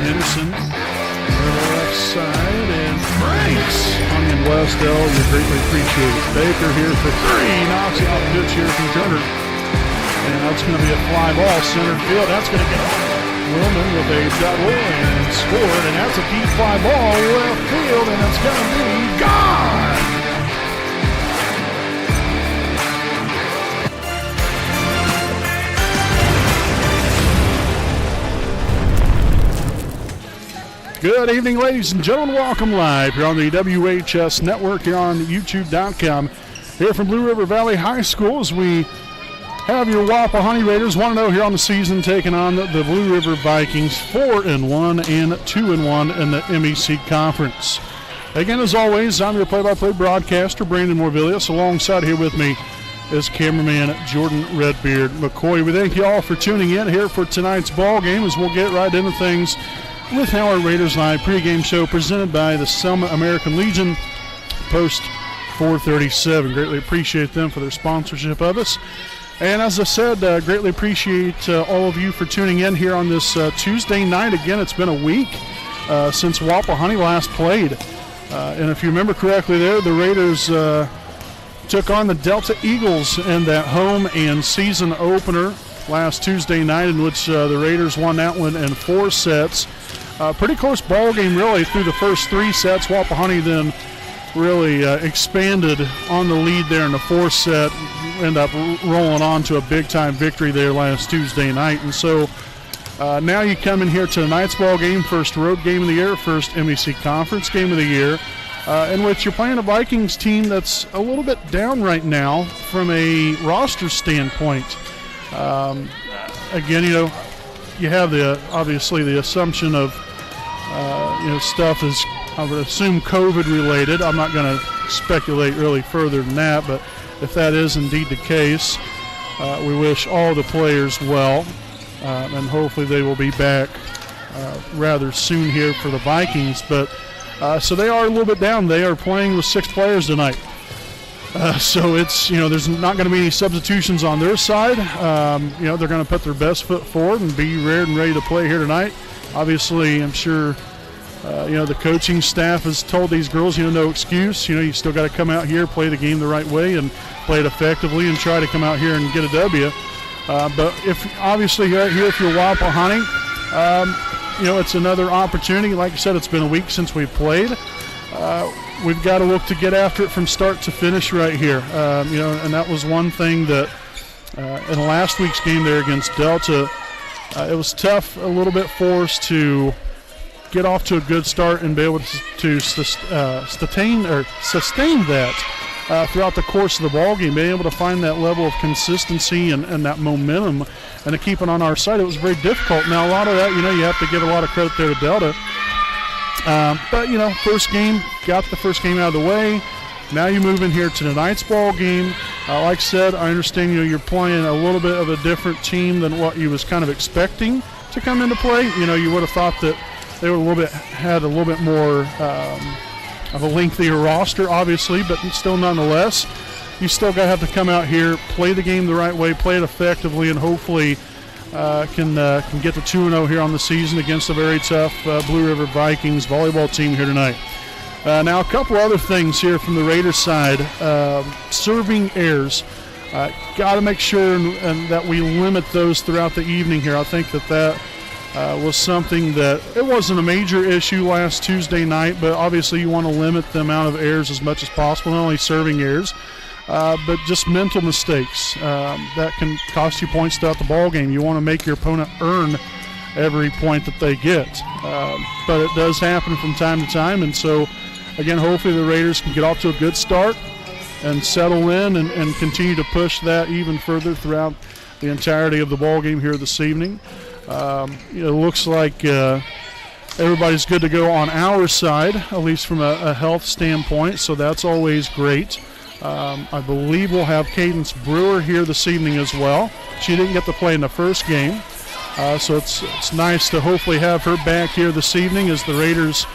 Henderson. Left side, and Franks on in Westdell. You greatly appreciate it. Baker here for three. Knocks it off the pitch here from Turner. And that's going to be a fly ball. Center field. That's going to get Willman with a double and scored. And that's a deep fly ball left field. And it's going to be gone. Good evening, ladies and gentlemen. Welcome live here on the WHS Network here on YouTube.com. Here from Blue River Valley High School as we have your Wapahani Raiders 1-0 here on the season, taking on the Blue River Vikings 4-1 and 2-1 in the MEC Conference. Again, as always, I'm your play-by-play broadcaster, Brandon Morvillius. Alongside here with me is cameraman Jordan Redbeard McCoy. We thank you all for tuning in here for tonight's ball game as we'll get right into things with our Raiders Live pregame show presented by the Selma American Legion Post 437. Greatly appreciate them for their sponsorship of us. And as I said, greatly appreciate all of you for tuning in here on this Tuesday night. Again, it's been a week since Wapahani last played. And if you remember correctly there, the Raiders took on the Delta Eagles in that home and season opener last Tuesday night, in which the Raiders won that one in 4 sets. Pretty close ball game, really, through the first 3 sets. Wapahani then really expanded on the lead there in the 4th set, end up rolling on to a big-time victory there last Tuesday night. And so now you come in here to tonight's ball game, first road game of the year, first MEC Conference game of the year, in which you're playing a Vikings team that's a little bit down right now from a roster standpoint. Again, you have obviously the assumption of stuff is, I would assume, COVID related. I'm not going to speculate really further than that, but if that is indeed the case, we wish all the players well, and hopefully they will be back rather soon here for the Vikings. But so they are a little bit down. They are playing with 6 players tonight. So it's, there's not going to be any substitutions on their side. They're going to put their best foot forward and be ready to play here tonight. Obviously, I'm sure, the coaching staff has told these girls, no excuse. You still got to come out here, play the game the right way, and play it effectively and try to come out here and get a W. But if you're Wapahani, it's another opportunity. Like I said, it's been a week since we played. We've got to look to get after it from start to finish right here. And that was one thing that in last week's game there against Delta, it was tough a little bit for us to get off to a good start and be able to sustain that throughout the course of the ball game, being able to find that level of consistency and that momentum and to keep it on our side. It was very difficult. Now, a lot of that, you have to give a lot of credit there to Delta. But, first game, got the first game out of the way. Now you move in here to tonight's ball game. Like I said, I understand you're playing a little bit of a different team than what you was kind of expecting to come into play. You would have thought that they would had a little bit more of a lengthier roster, obviously, but still nonetheless, you still got to have to come out here, play the game the right way, play it effectively, and hopefully can get to 2-0 here on the season against a very tough Blue River Vikings volleyball team here tonight. Now, a couple other things here from the Raiders side. Serving errors. Got to make sure and that we limit those throughout the evening here. I think that was something that it wasn't a major issue last Tuesday night, but obviously you want to limit the amount of errors as much as possible, not only serving errors, but just mental mistakes that can cost you points throughout the ball game. You want to make your opponent earn every point that they get. But it does happen from time to time, and so, again, hopefully the Raiders can get off to a good start and settle in and continue to push that even further throughout the entirety of the ball game here this evening. It looks like everybody's good to go on our side, at least from a health standpoint, so that's always great. I believe we'll have Cadence Brewer here this evening as well. She didn't get to play in the first game, so it's nice to hopefully have her back here this evening as the Raiders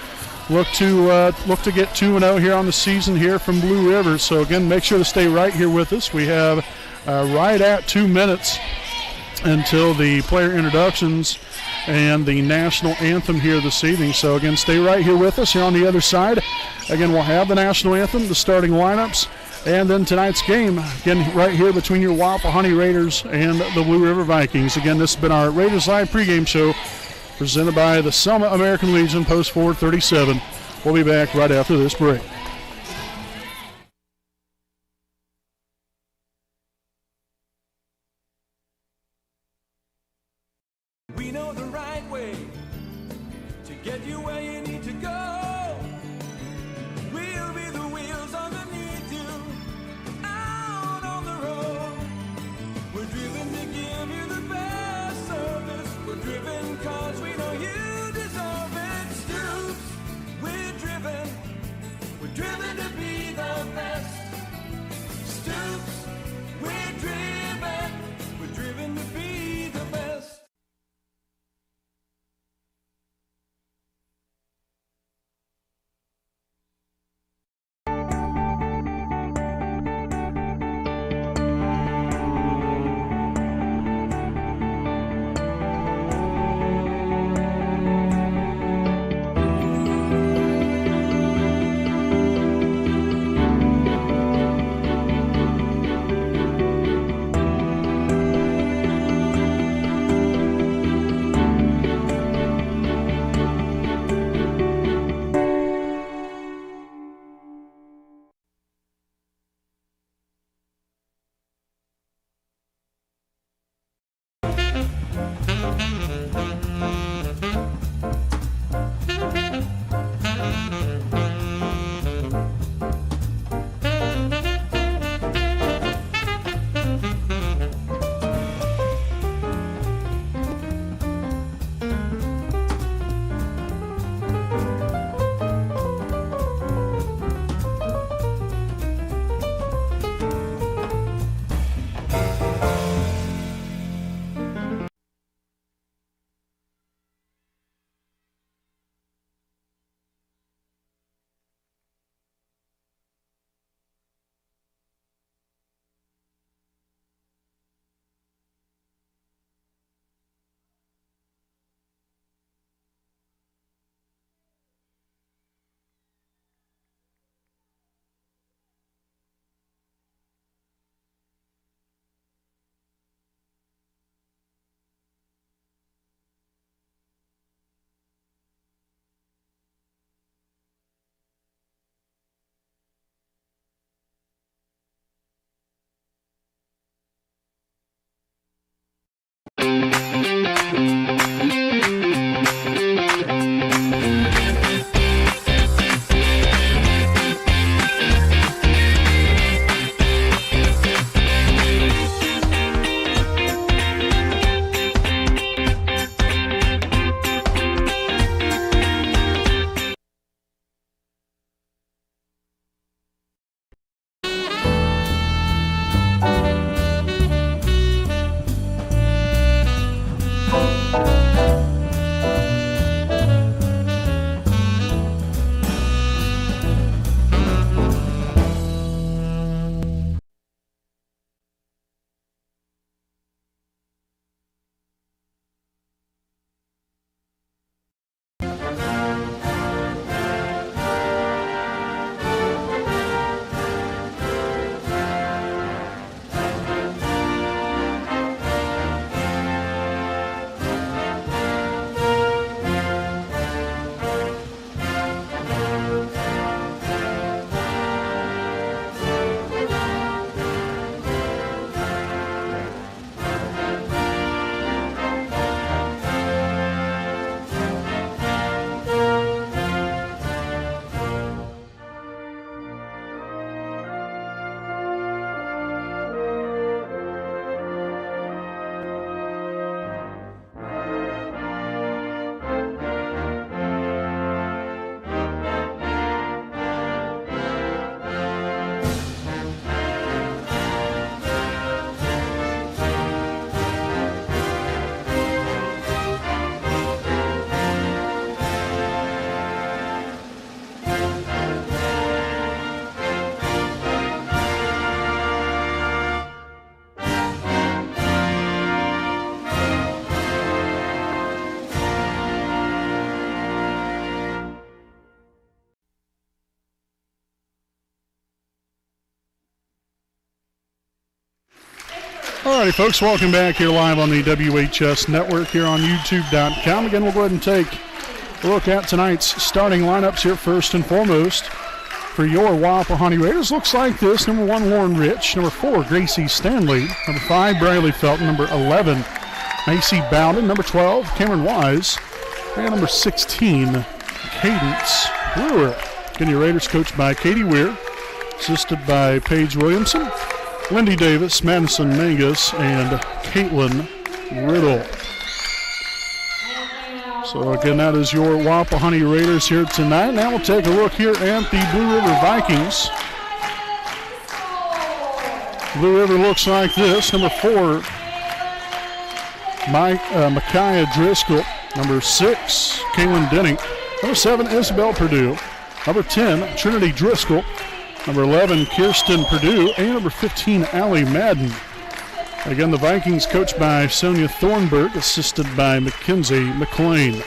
look to get 2-0 here on the season here from Blue River. So again, make sure to stay right here with us. We have right at 2 minutes until the player introductions and the national anthem here this evening. So again, stay right here with us here on the other side. Again, we'll have the national anthem, the starting lineups, and then tonight's game, again, right here between your Wapahani Raiders and the Blue River Vikings. Again, this has been our Raiders Live pregame show presented by the Selma American Legion, Post 437. We'll be back right after this break. We know the right way to get you where you need to go. We'll be the wheels underneath you, out on the road. We're driven to give you the best service. We're driven cause we know you deserve it. Stoops, we're driven to be the best. Stoops, we're driven to be the best. Alrighty, folks, welcome back here live on the WHS Network here on YouTube.com. Again, we'll go ahead and take a look at tonight's starting lineups here first and foremost. For your Wapahani Raiders, looks like this. Number 1, Lauren Rich. Number 4, Gracie Stanley. Number 5, Briley Felton. Number 11, Macy Bowden. Number 12, Cameron Wise. And number 16, Cadence Brewer. Again, your Raiders coached by Katie Weir, assisted by Paige Williamson, Lindy Davis, Madison Mangus, and Caitlin Riddle. So again, that is your Wapahani Raiders here tonight. Now we'll take a look here at the Blue River Vikings. Blue River looks like this. Number 4, Micaiah Driscoll. Number 6, Kaylin Denning. Number 7, Isabel Purdue. Number 10, Trinity Driscoll. Number 11, Kirsten Purdue. And number 15, Allie Madden. Again, the Vikings coached by Sonia Thornburg, assisted by Mackenzie McLean.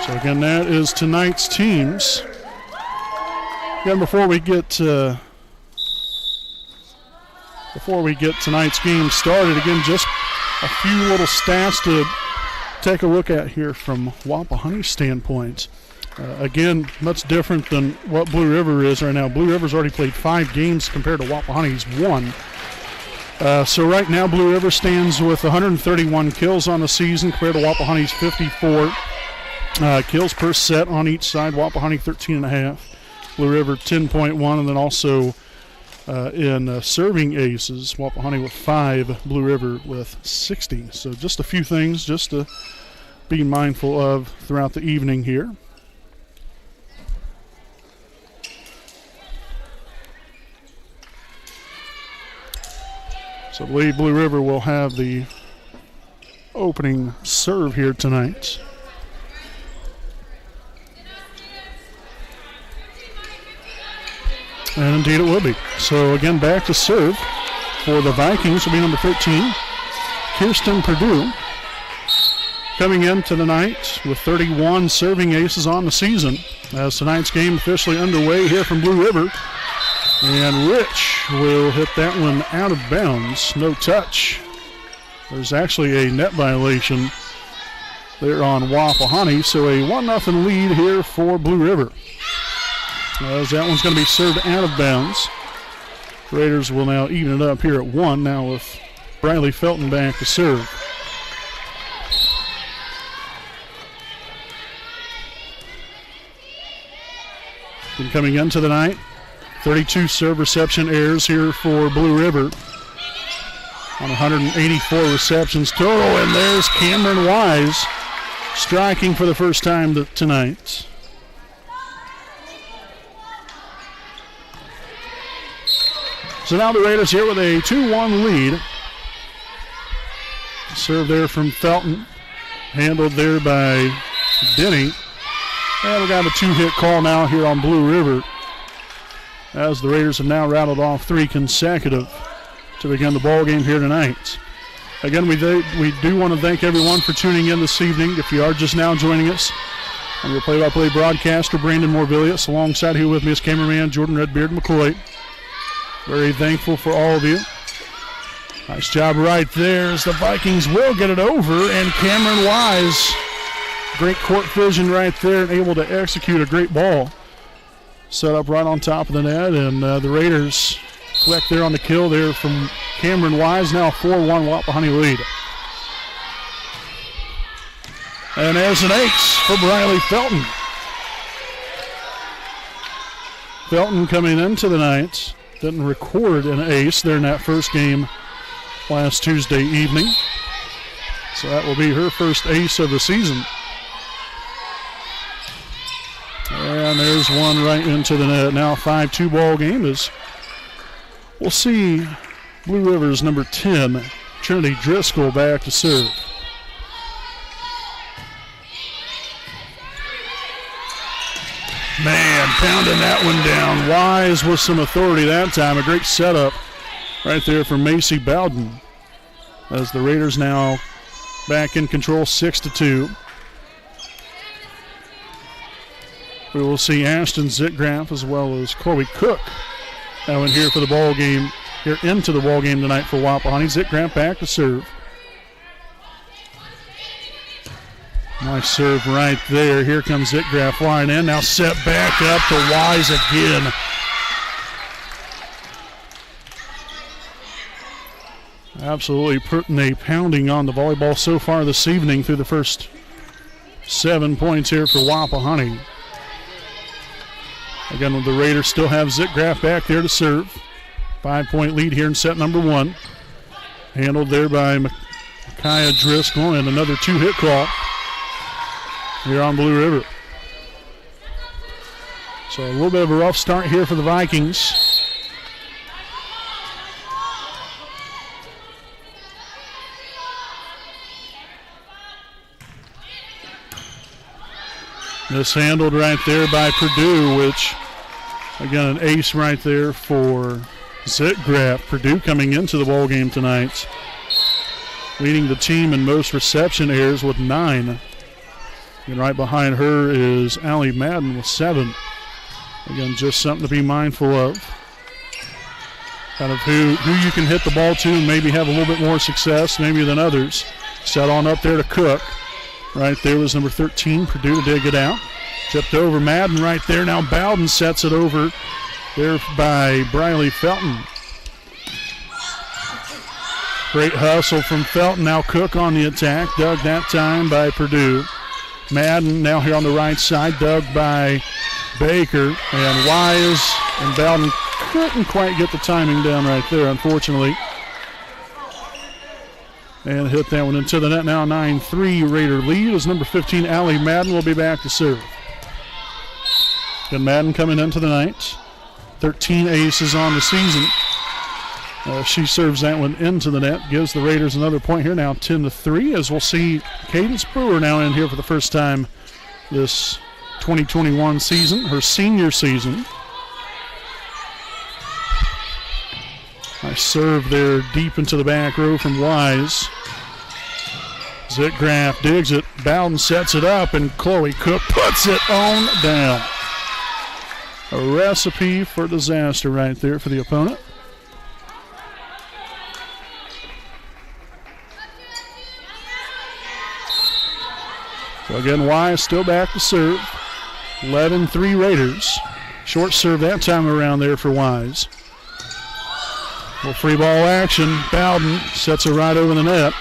So again, that is tonight's teams. Again, before we get tonight's game started, again, just a few little stats to take a look at here from Wapahani's standpoint. Again, much different than what Blue River is right now. Blue River's already played 5 games compared to Wapahani's 1. So right now, Blue River stands with 131 kills on the season compared to Wapahani's 54 kills per set on each side. Wapahani 13.5, Blue River 10.1, and then also in serving aces, Wapahani with 5, Blue River with 60. So just a few things just to be mindful of throughout the evening here. So I believe Blue River will have the opening serve here tonight. And indeed it will be. So again, back to serve for the Vikings will be number 13, Kirsten Purdue. Coming into the night with 31 serving aces on the season. As tonight's game officially underway here from Blue River. And Rich will hit that one out of bounds. No touch. There's actually a net violation there on Wapahani. So a 1-0 lead here for Blue River. As that one's going to be served out of bounds. Raiders will now even it up here at 1 now with Briley Felton back to serve. Been coming into the night, 32 serve reception errors here for Blue River on 184 receptions total, and there's Cameron Wise striking for the first time tonight. So now the Raiders here with a 2-1 lead. Serve there from Felton, handled there by Denny. And we got a 2-hit call now here on Blue River as the Raiders have now rattled off 3 consecutive to begin the ball game here tonight. Again, we do want to thank everyone for tuning in this evening. If you are just now joining us, I'm your play-by-play broadcaster, Brandon Morvillius. Alongside here with me is cameraman Jordan Redbeard McCoy. Very thankful for all of you. Nice job right there as the Vikings will get it over, and Cameron Wise, great court vision right there and able to execute a great ball. Set up right on top of the net, and the Raiders collect there on the kill there from Cameron Wise. Now a 4-1 Wapahani lead. And there's an ace for Briley Felton. Felton coming into the night. Didn't record an ace there in that first game last Tuesday evening. So that will be her first ace of the season. And there's one right into the net. Now a 5-2 ball game as we'll see Blue River's number 10, Trinity Driscoll, back to serve. Man, pounding that one down. Wise with some authority that time. A great setup right there for Macy Bowden. As the Raiders now back in control, 6-2. We will see Ashton Zitgraff as well as Chloe Cook now in here for the ball game here into the ball game tonight for Wapahani. Zitgraf back to serve. Nice serve right there. Here comes Zitgraf line in. Now set back up to Wise again. Absolutely putting a pounding on the volleyball so far this evening through the first 7 points here for Wapahani. Again, the Raiders still have Zitgraf back there to serve. 5-point lead here in set number 1. Handled there by Micaiah Driscoll, and another 2-hit call here on Blue River. So a little bit of a rough start here for the Vikings. Mishandled right there by Purdue, which, again, an ace right there for Zitgraf. Purdue coming into the ball game tonight, leading the team in most reception errors with 9. And right behind her is Allie Madden with 7. Again, just something to be mindful of. Kind of who you can hit the ball to and maybe have a little bit more success maybe than others. Set on up there to Cook. Right there was number 13, Purdue, to dig it out. Tipped over Madden right there. Now Bowden sets it over there by Briley Felton. Great hustle from Felton. Now Cook on the attack. Dug that time by Purdue. Madden now here on the right side. Dug by Baker. And Wise and Bowden couldn't quite get the timing down right there, unfortunately. And hit that one into the net. Now 9-3 Raider lead as number 15, Allie Madden, will be back to serve. Good Madden coming into the night. 13 aces on the season. She serves that one into the net. Gives the Raiders another point here. Now 10-3 as we'll see Cadence Brewer now in here for the first time this 2021 season, her senior season. Nice serve there deep into the back row from Wise. Zitgraf digs it. Bowden sets it up, and Chloe Cook puts it on down. A recipe for disaster right there for the opponent. So again, Wise still back to serve. 11-3 Raiders. Short serve that time around there for Wise. Well, free ball action. Bowden sets it right over the net.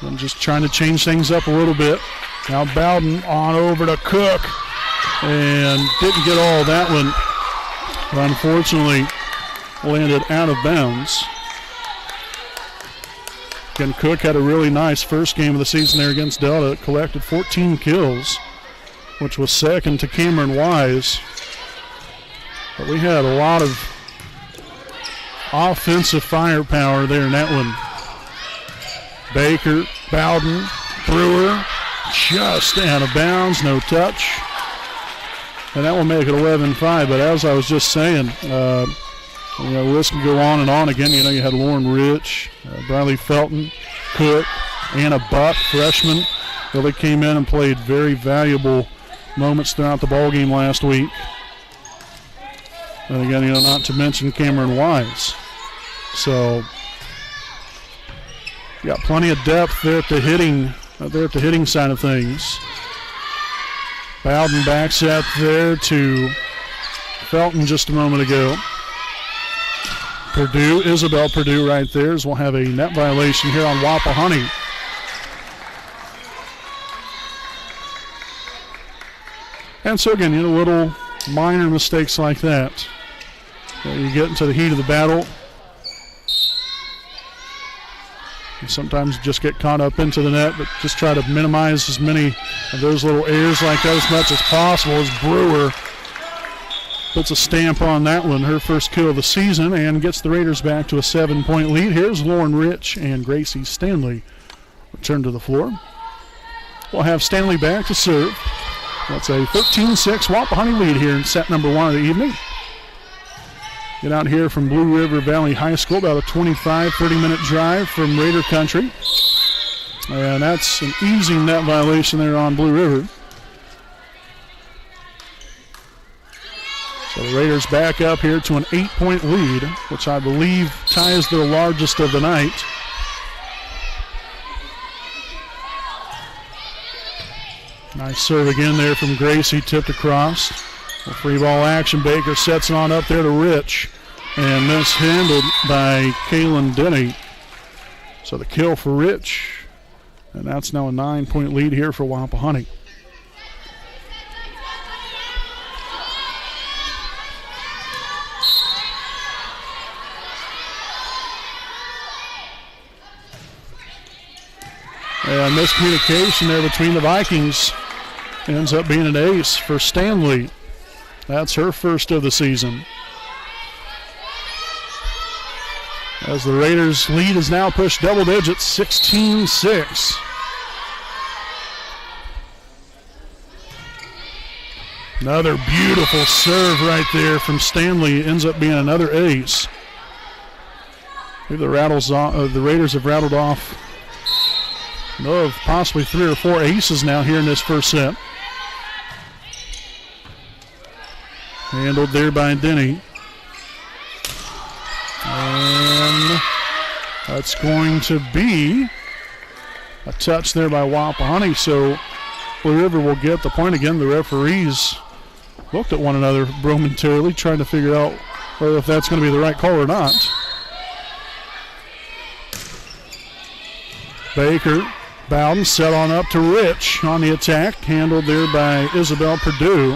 I'm just trying to change things up a little bit. Now Bowden on over to Cook. And didn't get all that one. But unfortunately, landed out of bounds. Again, Cook had a really nice first game of the season there against Delta. Collected 14 kills, which was second to Cameron Wise. But we had a lot of offensive firepower there in that one. Baker, Bowden, Brewer, just out of bounds, no touch. And that will make it 11-5. But as I was just saying, this can go on and on again. You had Lauren Rich, Briley Felton, Cook, Anna Buck, freshman. They came in and played very valuable moments throughout the ball game last week. And again, not to mention Cameron Wise. So, got plenty of depth there at the hitting side of things. Bowden backs up there to Felton just a moment ago. Isabel Purdue right there, as we'll have a net violation here on Wapahani. And so again, little minor mistakes like that. You get into the heat of the battle. And sometimes just get caught up into the net, but just try to minimize as many of those little errors like that as much as possible, as Brewer puts a stamp on that one, her first kill of the season, and gets the Raiders back to a 7-point lead. Here's Lauren Rich and Gracie Stanley return to the floor. We'll have Stanley back to serve. That's a 13-6 Wapahani lead here in set number 1 of the evening. Get out here from Blue River Valley High School, about a 30-minute drive from Raider Country. And that's an easy net violation there on Blue River. So So the Raiders back up here to an 8-point lead, which I believe ties their largest of the night. Nice serve again there from Gracie, tipped across. A free ball action. Baker sets it on up there to Rich, and mishandled by Kalen Denny. So the kill for Rich, and that's now a 9-point lead here for Wapahani. And miscommunication there between the Vikings ends up being an ace for Stanley. That's her first of the season. As the Raiders' lead is now pushed double digits, 16-6. Another beautiful serve right there from Stanley. Ends up being another ace. I believe the Raiders have rattled off possibly 3 or 4 aces now here in this first set. Handled there by Denny. And that's going to be a touch there by Wapahani. So Blue River will get the point again. The referees looked at one another momentarily, trying to figure out whether if that's going to be the right call or not. Baker, Bowden set on up to Rich on the attack. Handled there by Isabel Perdue.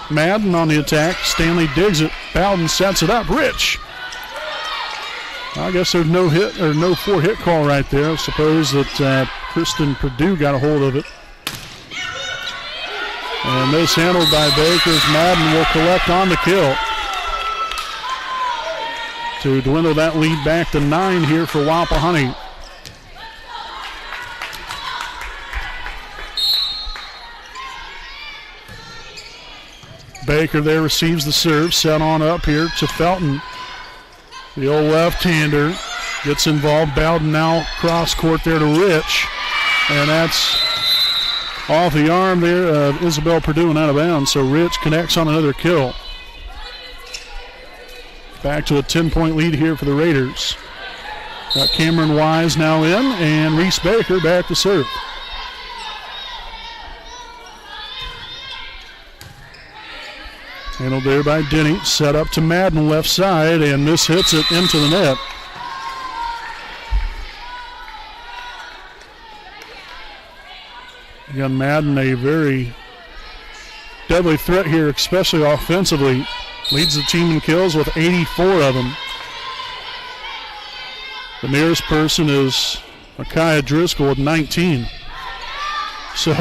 Madden on the attack. Stanley digs it. Bowden sets it up. Rich. I guess there's no hit or no 4-hit call right there. I suppose that Kristen Perdue got a hold of it. And mishandled by Bakers. Madden will collect on the kill to dwindle that lead back to 9 here for Wapahani. Baker there receives the serve, set on up here to Felton. The old left-hander gets involved. Bowden now cross court there to Rich. And that's off the arm there of Isabel Perdue and out of bounds. So Rich connects on another kill. Back to a 10-point lead here for the Raiders. Got Cameron Wise now in, and Reese Baker back to serve. Handled there by Denny. Set up to Madden left side and mishits it into the net. Again, Madden, a very deadly threat here, especially offensively. Leads the team in kills with 84 of them. The nearest person is Micaiah Driscoll with 19. So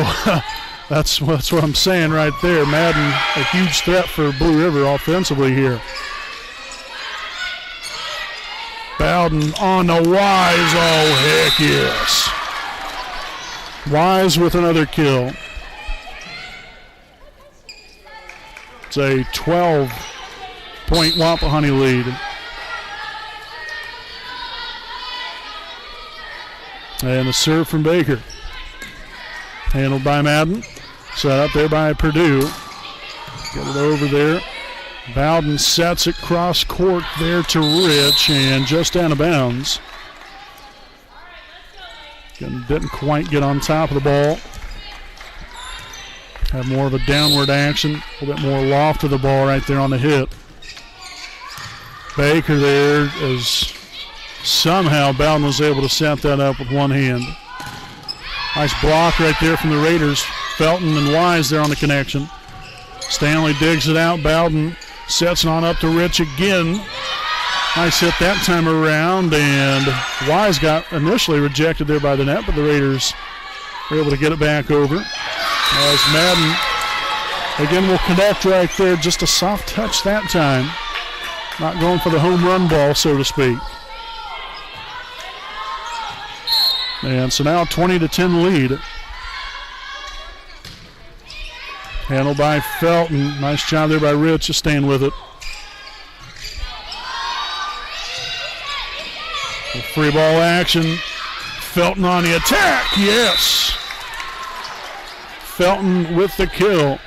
that's what I'm saying right there. Madden, a huge threat for Blue River offensively here. Bowden on the Wise. Oh, heck yes. Wise with another kill. It's a 12-point Wapahani lead. And the serve from Baker. Handled by Madden. Set up there by Perdue. Get it over there. Bowden sets it cross court there to Rich and just out of bounds. Didn't quite get on top of the ball. Had more of a downward action. A little bit more loft of the ball right there on the hit. Baker there is somehow Bowden was able to set that up with one hand. Nice block right there from the Raiders. Felton and Wise there on the connection. Stanley digs it out. Bowden sets it on up to Rich again. Nice hit that time around, and Wise got initially rejected there by the net, but the Raiders were able to get it back over. As Madden again will connect right there. Just a soft touch that time. Not going for the home run ball, so to speak. And so now 20-10 lead. Handled by Felton. Nice job there by Rich, just staying with it. Free ball action. Felton on the attack. Yes. Felton with the kill.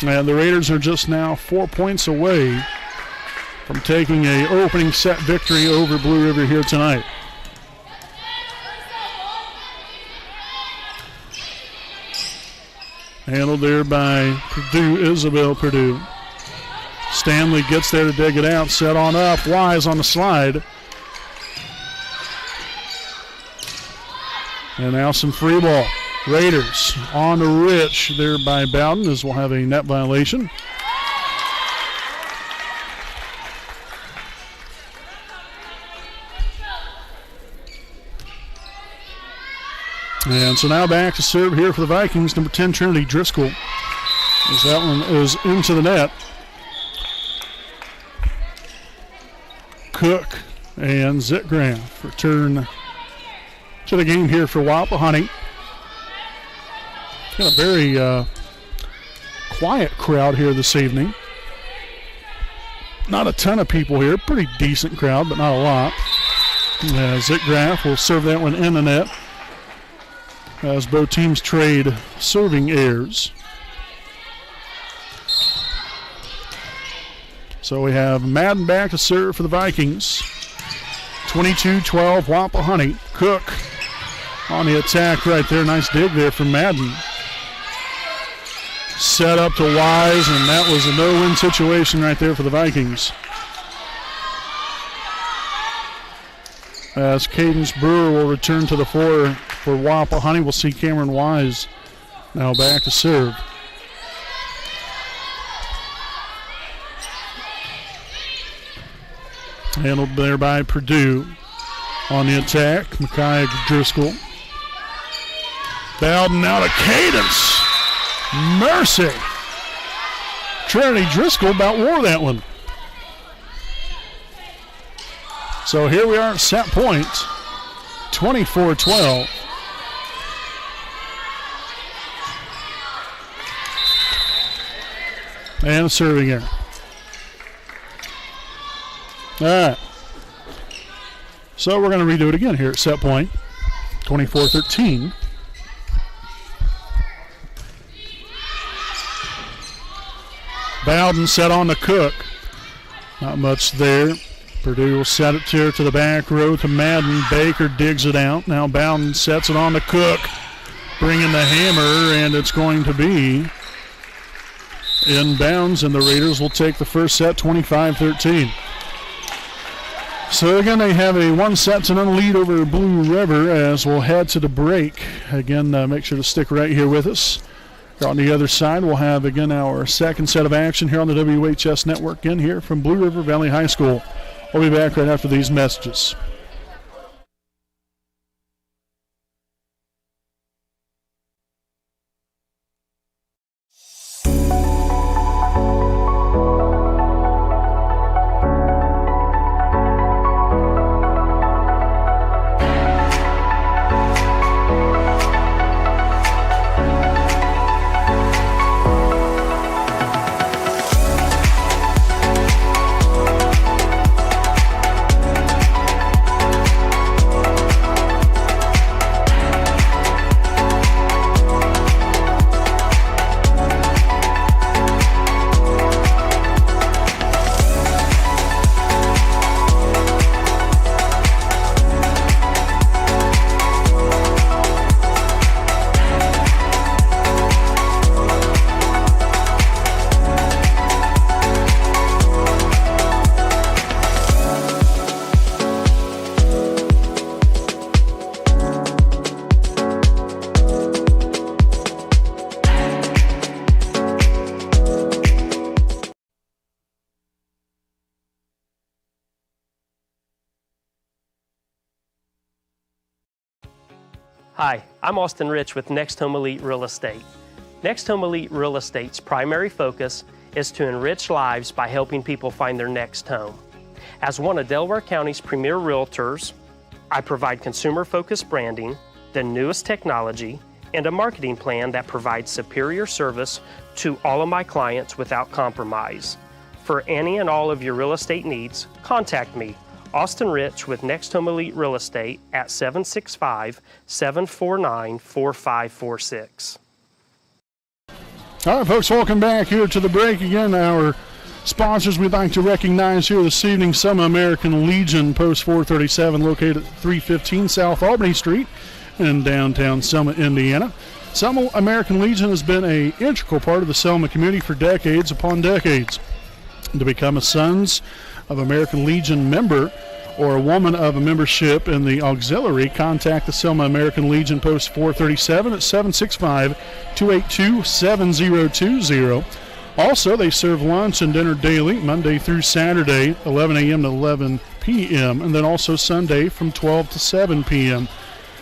And the Raiders are just now 4 points away from taking a opening set victory over Blue River here tonight. Handled there by Purdue, Isabel Purdue. Stanley gets there to dig it out, set on up, Wise on the slide. And now some free ball. Raiders on to Rich there by Bowden, as we'll have a net violation. And so now back to serve here for the Vikings, number 10, Trinity Driscoll. As that one is into the net. Cook and Zitgraff return to the game here for Wapahani. Got a very quiet crowd here this evening. Not a ton of people here. Pretty decent crowd, but not a lot. Zitgraff will serve that one in the net as both teams trade serving errors. So we have Madden back to serve for the Vikings. 22-12 Wapahani. Cook on the attack right there. Nice dig there from Madden. Set up to Wise, and that was a no-win situation right there for the Vikings. As Cadence Brewer will return to the floor for Wapahani, we'll see Cameron Wise now back to serve. Handled there by Purdue. On the attack, Micaiah Driscoll. Bowden now to Cadence. Mercy. Trinity Driscoll about wore that one. So here we are at set point, 24-12. And serving error. All right. So we're going to redo it again here at set point, 24-13. Bowden set on the Cook. Not much there. Purdue will set it here to the back row to Madden. Baker digs it out. Now Bowden sets it on the Cook. Bringing the hammer, and it's going to be inbounds, and the Raiders will take the first set 25-13. So again, they have a 1-0 lead over Blue River as we'll head to the break. Again, make sure to stick right here with us. On the other side, we'll have again our second set of action here on the WHS Network, again here from Blue River Valley High School. We'll be back right after these messages. Hi, I'm Austin Rich with Next Home Elite Real Estate. Next Home Elite Real Estate's primary focus is to enrich lives by helping people find their next home. As one of Delaware County's premier realtors, I provide consumer-focused branding, the newest technology, and a marketing plan that provides superior service to all of my clients without compromise. For any and all of your real estate needs, contact me, Austin Rich with Next Home Elite Real Estate at 765-749-4546. All right, folks, welcome back here to the break. Again, our sponsors we'd like to recognize here this evening, Selma American Legion, Post 437, located at 315 South Albany Street in downtown Selma, Indiana. Selma American Legion has been an integral part of the Selma community for decades upon decades. To become a Sons of American Legion member or a woman of a membership in the auxiliary, contact the Selma American Legion, Post 437 at 765-282-7020. Also, they serve lunch and dinner daily, Monday through Saturday, 11 a.m. to 11 p.m., and then also Sunday from 12 to 7 p.m.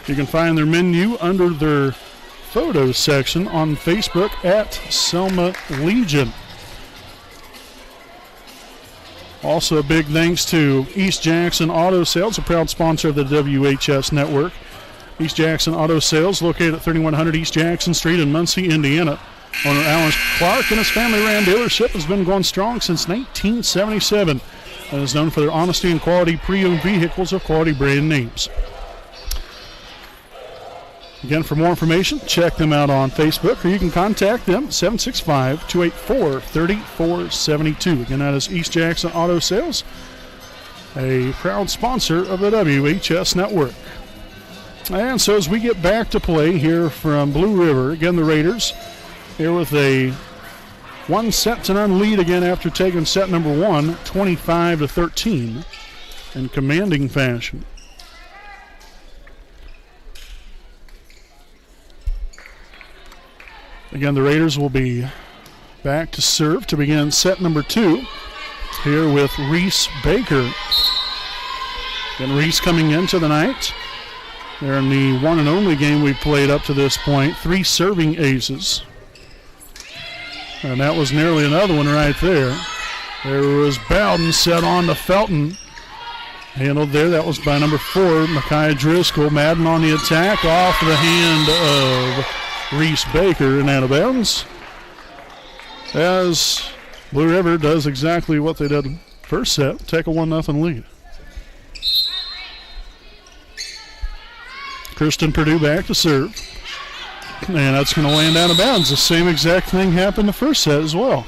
You can find their menu under their photos section on Facebook at Selma Legion. Also, a big thanks to East Jackson Auto Sales, a proud sponsor of the WHS Network. East Jackson Auto Sales, located at 3100 East Jackson Street in Muncie, Indiana. Owner Alan Clark and his family-ran dealership has been going strong since 1977 and is known for their honesty and quality pre-owned vehicles of quality brand names. Again, for more information, check them out on Facebook, or you can contact them, 765-284-3472. Again, that is East Jackson Auto Sales, a proud sponsor of the WHS Network. And so as we get back to play here from Blue River, again, the Raiders here with a 1-0 lead again after taking set number 1, 25-13 in commanding fashion. Again, the Raiders will be back to serve to begin set number 2 here with Reese Baker. Again, Reese coming into the night. They're in the one and only game we've played up to this point, 3 serving aces. And that was nearly another one right there. There was Bowden set on to Felton. Handled there, that was by number 4, Micaiah Driscoll. Madden on the attack, off the hand of Reese Baker and out of bounds, as Blue River does exactly what they did first set, take a 1-0 lead. Kristen Purdue back to serve, and that's going to land out of bounds. The same exact thing happened the first set as well.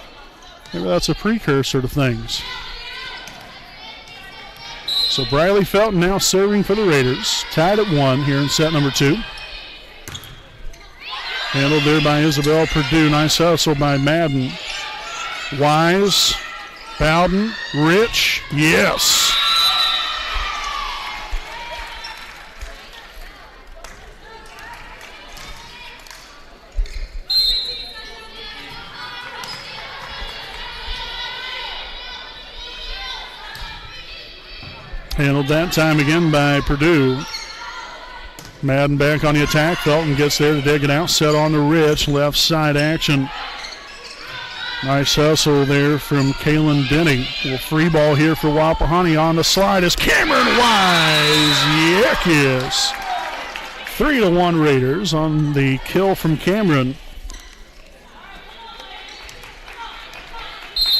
Maybe that's a precursor to things. So Briley Felton now serving for the Raiders, tied at 1 here in set number 2. Handled there by Isabel Purdue. Nice hustle by Madden. Wise, Bowden, Rich, yes. Handled that time again by Purdue. Madden back on the attack. Felton gets there to dig it out. Set on the Rich. Left side action. Nice hustle there from Kaylin Denny. Well, free ball here for Wapahani. On the slide is Cameron Wise. Yes. 3-1 Raiders on the kill from Cameron.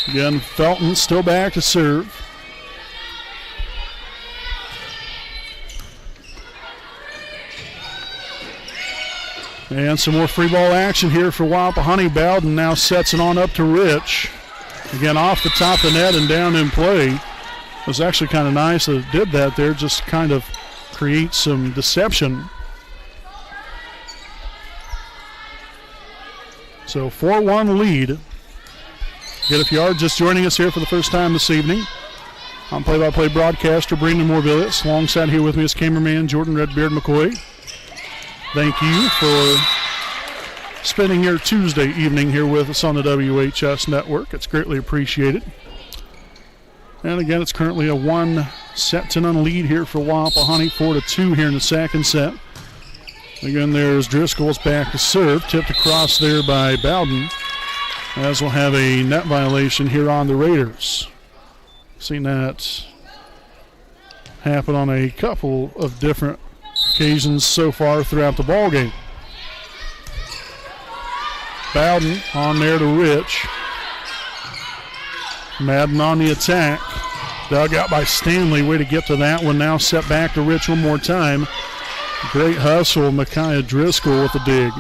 Again, Felton still back to serve. And some more free ball action here for Wapahani. Bowden now sets it on up to Rich. Again, off the top of the net and down in play. It was actually kind of nice that it did that there, just kind of create some deception. So 4-1 lead. Again, if you are just joining us here for the first time this evening, I'm play-by-play broadcaster Brandon Morvillius. Alongside here with me is cameraman Jordan Redbeard McCoy. Thank you for spending your Tuesday evening here with us on the WHS Network. It's greatly appreciated. And again, it's currently a 1-0 lead here for Wapahani, 4-2 here in the second set. Again, there's Driscoll's back to serve, tipped across there by Bowden, as we'll have a net violation here on the Raiders. Seen that happen on a couple of different occasions so far throughout the ball game. Bowden on there to Rich. Madden on the attack. Dug out by Stanley. Way to get to that one. Now set back to Rich one more time. Great hustle. Micaiah Driscoll with the dig.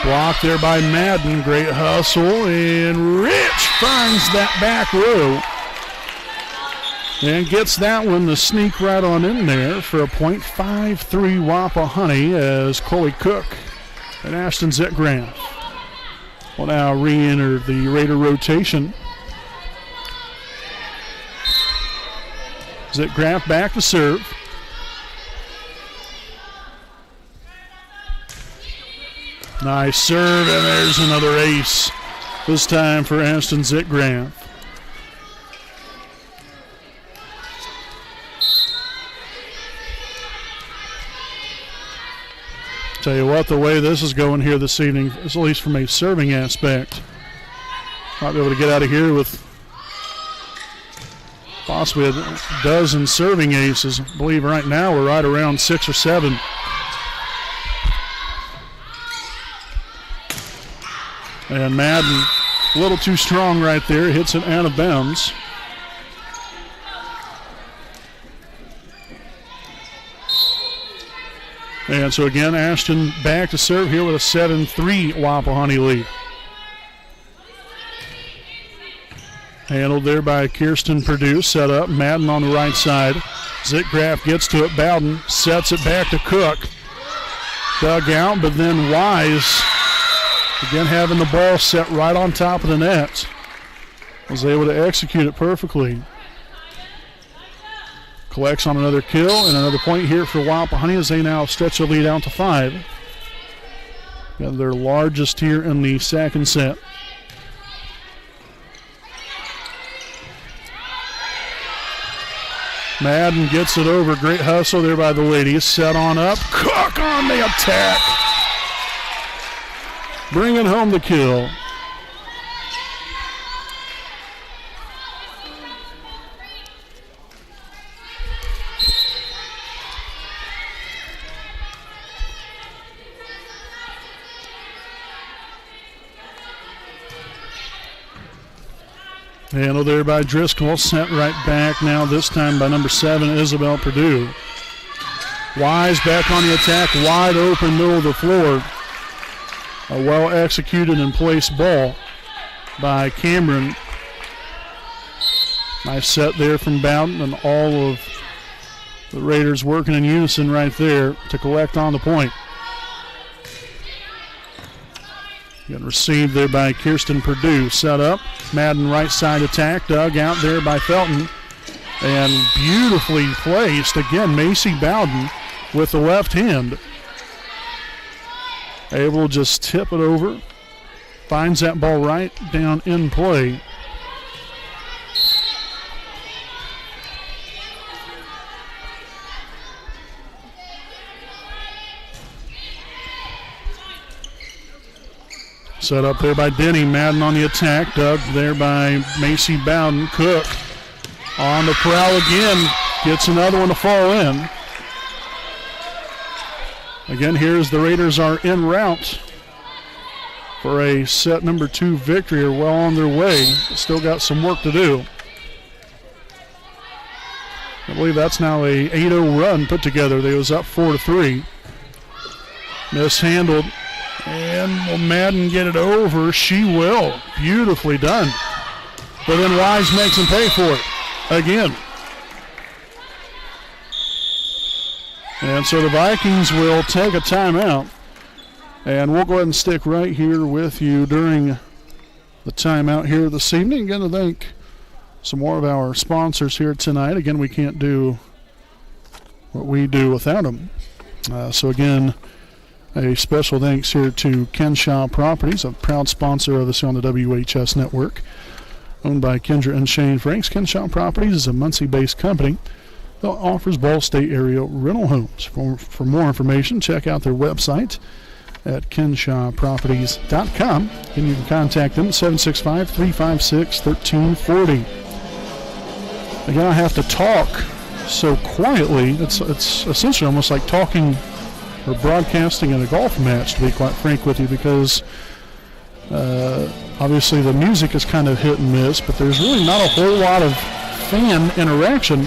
Blocked there by Madden. Great hustle. And Rich finds that back row. And gets that one to sneak right on in there for a point. 5-3 Wapahani as Chloe Cook and Ashton Zetgraf will now re-enter the Raider rotation. Zetgraf back to serve. Nice serve, and there's another ace. This time for Ashton Zetgraf. Tell you what, the way this is going here this evening, at least from a serving aspect, might be able to get out of here with possibly a dozen serving aces. I believe right now we're right around 6 or 7. And Madden, a little too strong right there, hits it out of bounds. And so again, Ashton back to serve here with a 7-3 Wapahani lead. Handled there by Kirsten Perdue. Set up. Madden on the right side. Zetgraf gets to it. Bowden sets it back to Cook. Dug out, but then Wise, again having the ball set right on top of the net, was able to execute it perfectly. Collects on another kill and another point here for Wapahani as they now stretch the lead out to 5. Got their largest here in the second set. Madden gets it over. Great hustle there by the ladies. Set on up. Cook on the attack. Bringing home the kill. Handled there by Driscoll, sent right back now, this time by number 7, Isabel Perdue. Wise back on the attack, wide open middle of the floor. A well executed and placed ball by Cameron. Nice set there from Bowden, and all of the Raiders working in unison right there to collect on the point. Getting received there by Kirsten Perdue. Set up. Madden right side attack. Dug out there by Felton. And beautifully placed. Again, Macy Bowden with the left hand. Able to just tip it over. Finds that ball right down in play. Set up there by Denny. Madden on the attack. Dug there by Macy Bowden. Cook on the prowl again. Gets another one to fall in. Again, here's the Raiders are en route for a set number 2 victory. Are well on their way. Still got some work to do. I believe that's now a 8-0 run put together. They was up 4-3. Mishandled. And will Madden get it over? She will. Beautifully done. But then Wise makes him pay for it again. And so the Vikings will take a timeout. And we'll go ahead and stick right here with you during the timeout here this evening. Again, to thank some more of our sponsors here tonight. Again, we can't do what we do without them. So again, a special thanks here to Kenshaw Properties, a proud sponsor of us on the WHS network. Owned by Kendra and Shane Franks, Kenshaw Properties is a Muncie-based company that offers Ball State area rental homes. For more information, check out their website at kenshawproperties.com. And you can contact them at 765-356-1340. Again, I have to talk so quietly. It's essentially almost like talking or broadcasting in a golf match, to be quite frank with you, because obviously the music is kind of hit and miss, but there's really not a whole lot of fan interaction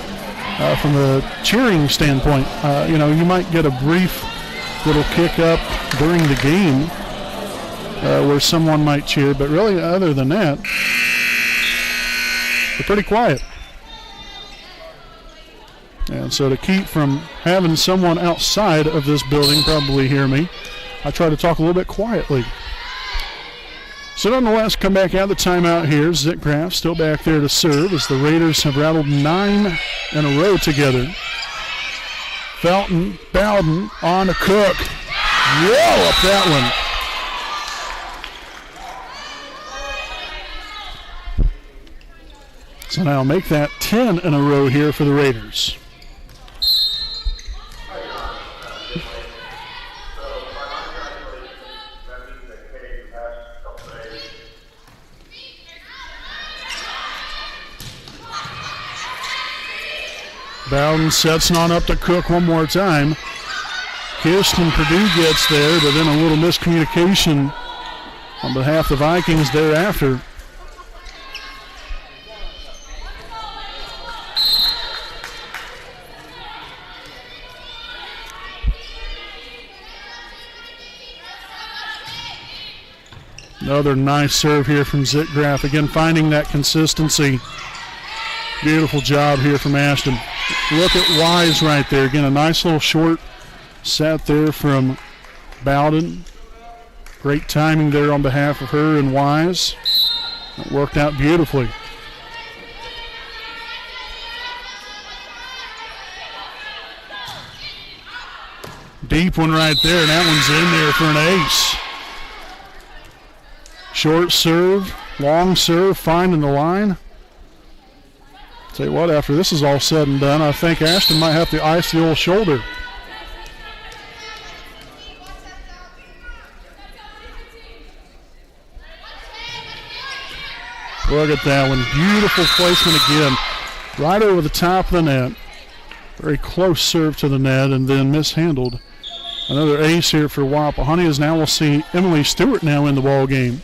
from a cheering standpoint. You might get a brief little kick up during the game where someone might cheer, but really other than that, they're pretty quiet. And so to keep from having someone outside of this building probably hear me, I try to talk a little bit quietly. So nonetheless, come back out of the timeout here. Zitgraf still back there to serve as the Raiders have rattled 9 in a row together. Felton, Bowden on to Cook. Whoa, up that one. So now make that 10 in a row here for the Raiders. Bowden sets on up to Cook one more time. Kirsten Purdue gets there, but then a little miscommunication on behalf of the Vikings thereafter. Another nice serve here from Zitgraf. Again, finding that consistency. Beautiful job here from Ashton. Look at Wise right there. Again, a nice little short set there from Bowden. Great timing there on behalf of her and Wise. It worked out beautifully. Deep one right there, and that one's in there for an ace. Short serve, long serve, finding the line. Tell you what, after this is all said and done, I think Ashton might have to ice the old shoulder. Look at that one. Beautiful placement again. Right over the top of the net. Very close serve to the net and then mishandled. Another ace here for Wapahani, as now we'll see Emily Stewart now in the ball game.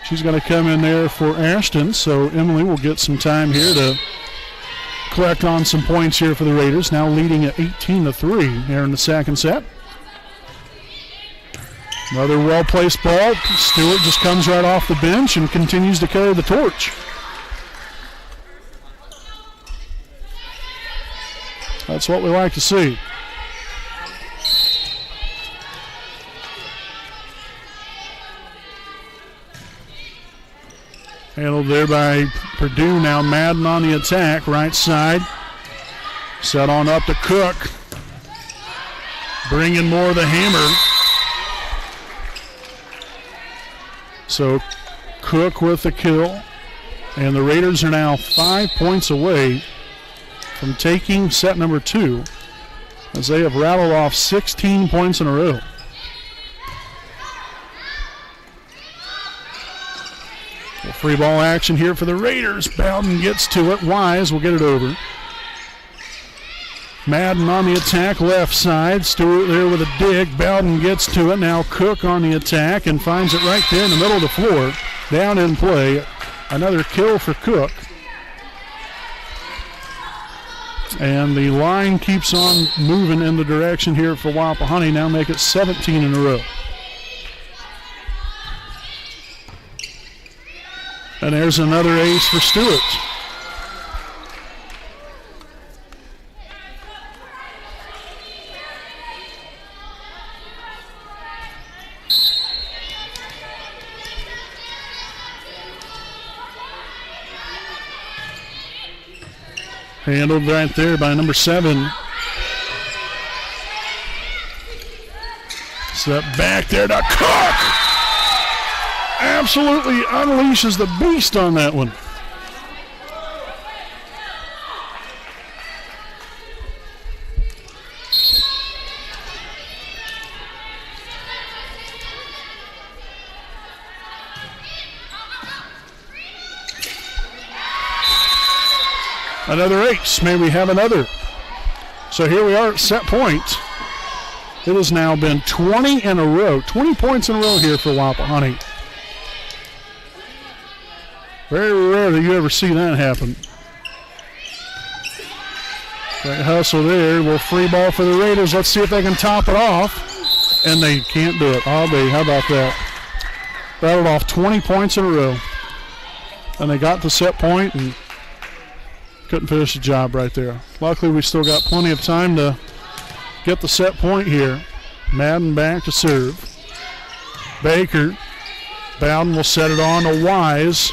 She's going to come in there for Ashton, so Emily will get some time here to collect on some points here for the Raiders, now leading at 18-3 here in the second set. Another well-placed ball. Stewart just comes right off the bench and continues to carry the torch. That's what we like to see. Handled there by Purdue. Now Madden on the attack, right side. Set on up to Cook. Bringing more of the hammer. So Cook with the kill. And the Raiders are now 5 points away from taking set number 2, as they have rattled off 16 points in a row. Free ball action here for the Raiders. Bowden gets to it. Wise will get it over. Madden on the attack, left side. Stewart there with a dig. Bowden gets to it. Now Cook on the attack and finds it right there in the middle of the floor. Down in play. Another kill for Cook. And the line keeps on moving in the direction here for Wapahani. Now make it 17 in a row. And there's another ace for Stewart. Handled right there by number 7. Step back there to Cook. Absolutely unleashes the beast on that one. Another ace. May we have another? So here we are at set point. It has now been 20 in a row. 20 points in a row here for Wapahani. Very rare that you ever see that happen. Great hustle there. We'll free ball for the Raiders. Let's see if they can top it off. And they can't do it. How about that? rattled off 20 points in a row. And they got the set point and couldn't finish the job right there. Luckily, we still got plenty of time to get the set point here. Madden back to serve. Baker. Bowden will set it on to Wise.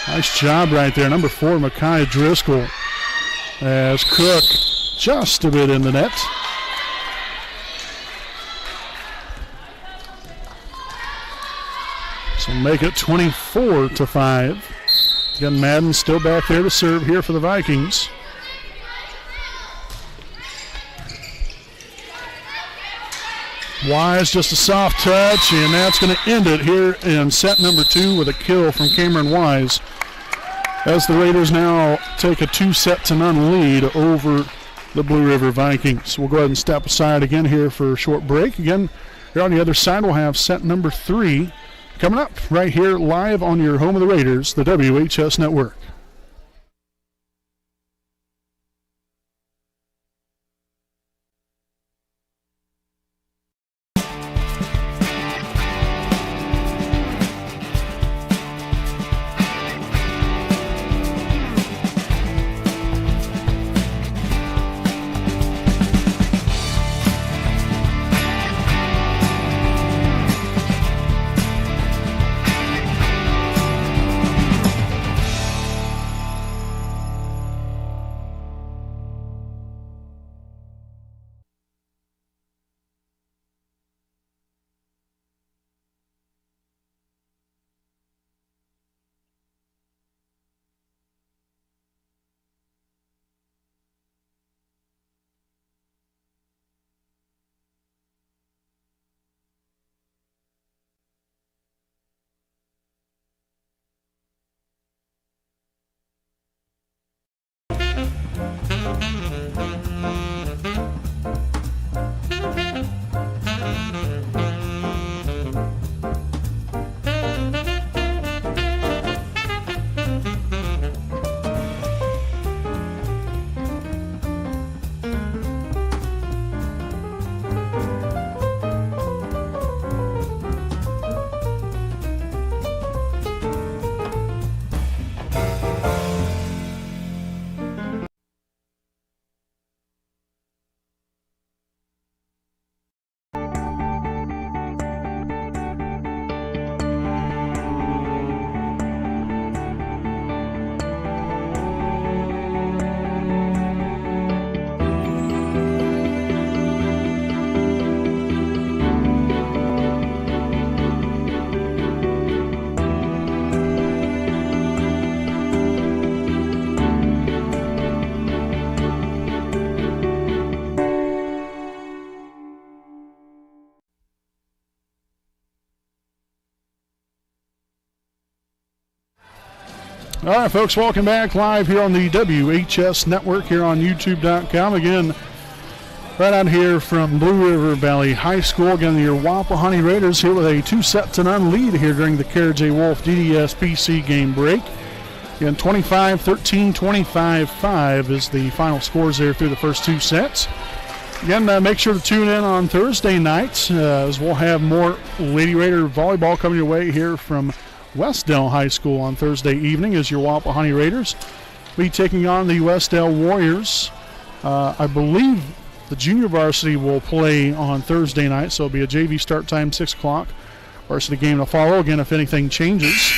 Nice job right there. Number 4, Micaiah Driscoll. As Cook just a bit in the net. So make it 24-5. Again, Madden still back there to serve here for the Vikings. Wise, just a soft touch, and that's going to end it here in set number 2 with a kill from Cameron Wise. As the Raiders now take a 2-0 lead over the Blue River Vikings. We'll go ahead and step aside again here for a short break. Again, here on the other side, we'll have set number 3 coming up right here live on your home of the Raiders, the WHS Network. All right, folks, welcome back live here on the WHS Network here on YouTube.com. Again, right out here from Blue River Valley High School. Again, your Wapahani Raiders here with a 2-0 lead here during the Kara J. Wolf DDS PC game break. Again, 25-13, 25-5 is the final scores there through the first 2 sets. Again, make sure to tune in on Thursday nights as we'll have more Lady Raider volleyball coming your way here from Westdale High School on Thursday evening as your Wapahani Raiders be taking on the Westdale Warriors. I believe the junior varsity will play on Thursday night, so it'll be a JV start time, 6 o'clock. Varsity game to follow. Again, if anything changes,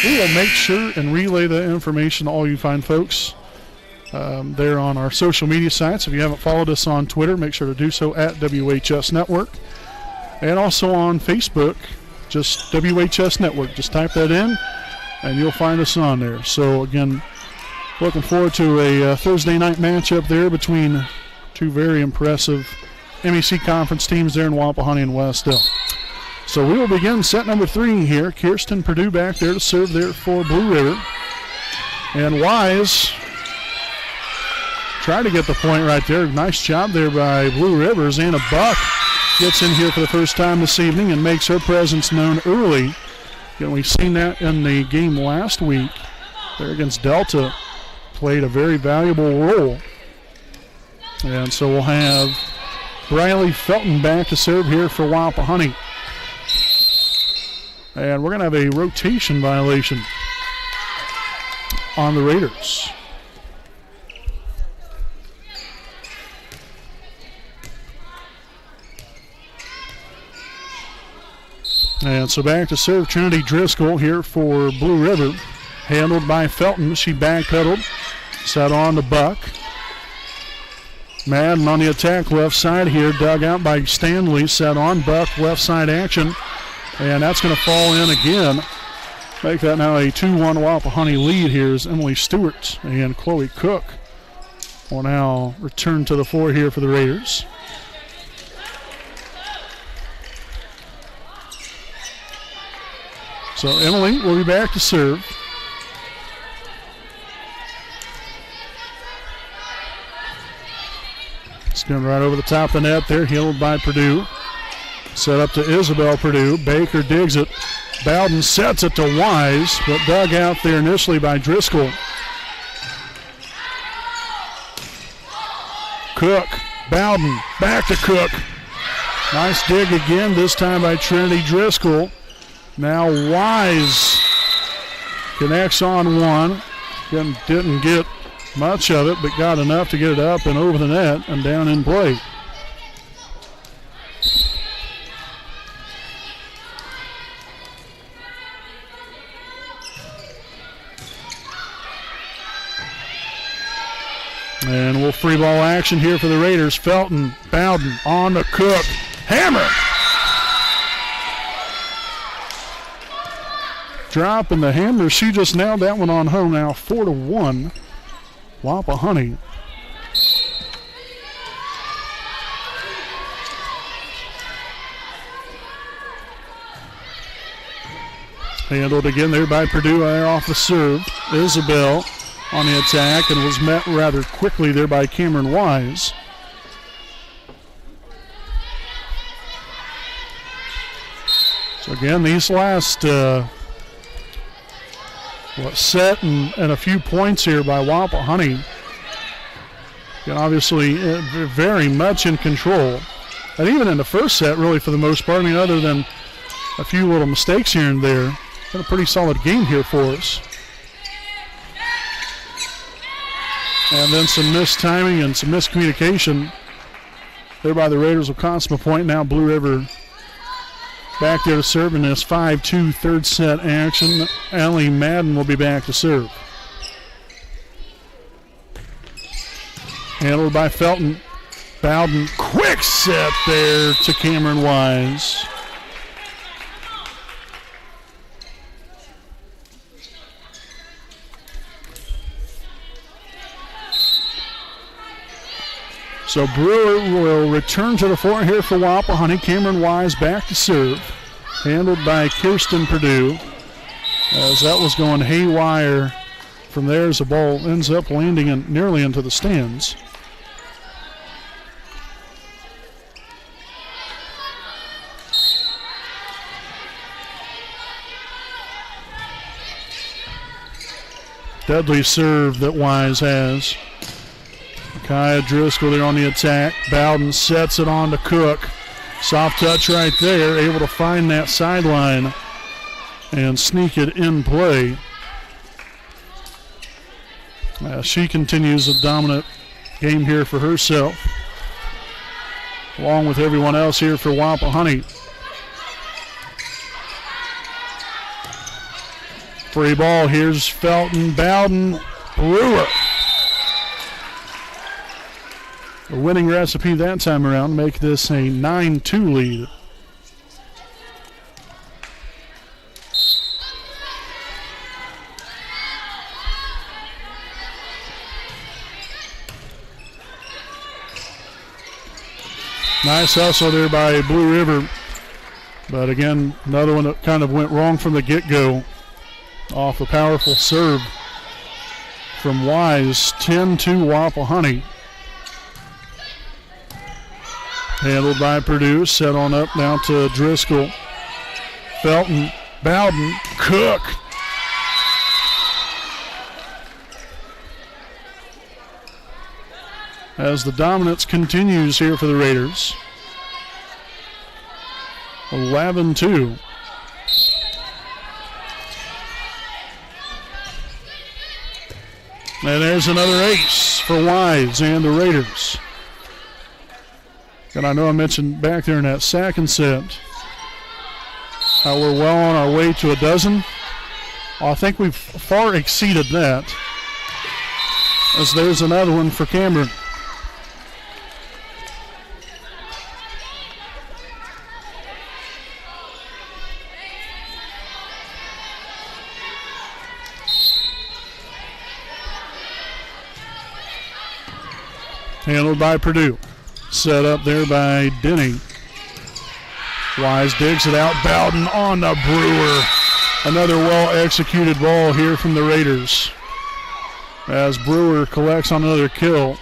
we will make sure and relay the information to all you fine folks there on our social media sites. If you haven't followed us on Twitter, make sure to do so at WHS Network. And also on Facebook, just WHS Network. Just type that in and you'll find us on there. So again, looking forward to a Thursday night matchup there between 2 very impressive MEC conference teams there in Wapahani and Westdale. So we will begin set number 3 here. Kirsten Purdue back there to serve there for Blue River. And Wise tried to get the point right there. Nice job there by Blue River. Anna Buck gets in here for the first time this evening and makes her presence known early. Again, we've seen that in the game last week there against Delta. Played a very valuable role. And so we'll have Briley Felton back to serve here for Wapahani. And we're going to have a rotation violation on the Raiders. And so back to serve Trinity Driscoll here for Blue River. Handled by Felton. She backpedaled. Set on to Buck. Madden on the attack left side here. Dug out by Stanley. Set on. Buck left side action. And that's going to fall in again. Make that now a 2-1 Wapahani lead here is Emily Stewart and Chloe Cook will now return to the floor here for the Raiders. So Emily will be back to serve. It's going right over the top of the net there, healed by Purdue. Set up to Isabel Purdue. Baker digs it. Bowden sets it to Wise, but dug out there initially by Driscoll. Cook, Bowden, back to Cook. Nice dig again, this time by Trinity Driscoll. Now Wise connects on one. Again, didn't get much of it, but got enough to get it up and over the net and down in play. And we'll free ball action here for the Raiders. Felton, Bowden on to Cook. Hammer! Drop in the hammer. She just nailed that one on home now. 4-1. Wapahani. Handled again there by Purdue there off the serve. Isabel on the attack and was met rather quickly there by Cameron Wise. So again, these last set and a few points here by Wapahani. Again, obviously very much in control. And even in the first set, really, for the most part, I mean, other than a few little mistakes here and there, been a pretty solid game here for us. And then some missed timing and some miscommunication there by the Raiders will cost them a point. Now Blue River back there to serve in this 5-2 third set action. Allie Madden will be back to serve. Handled by Felton. Bowden, quick set there to Cameron Wise. So Brewer will return to the floor here for Wapahani. Cameron Wise back to serve. Handled by Kirsten Purdue. As that was going haywire from there as the ball ends up landing nearly into the stands. Deadly serve that Wise has. Kaya Driscoll there on the attack. Bowden sets it on to Cook. Soft touch right there, able to find that sideline and sneak it in play. She continues a dominant game here for herself, along with everyone else here for Wapahani. Free ball, here's Felton, Bowden, Brewer. A winning recipe that time around, make this a 9-2 lead. Nice hustle there by Blue River. But again, another one that kind of went wrong from the get-go. Off a powerful serve from Wise. 10-2 Wapahani. Handled by Purdue, set on up now to Driscoll. Felton, Bowden, Cook. As the dominance continues here for the Raiders. 11-2. And there's another ace for Wise and the Raiders. And I know I mentioned back there in that second set how we're well on our way to a dozen. Well, I think we've far exceeded that, as there's another one for Cameron. Handled by Purdue. Set up there by Denny. Wise digs it out. Bowden on the Brewer. Another well-executed ball here from the Raiders, as Brewer collects on another kill.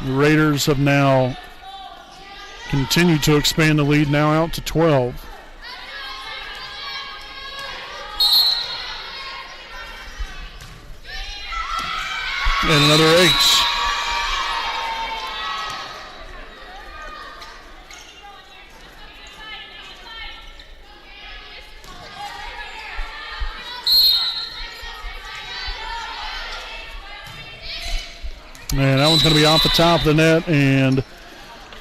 The Raiders have now continued to expand the lead, now out to 12. And another ace. And that one's going to be off the top of the net, and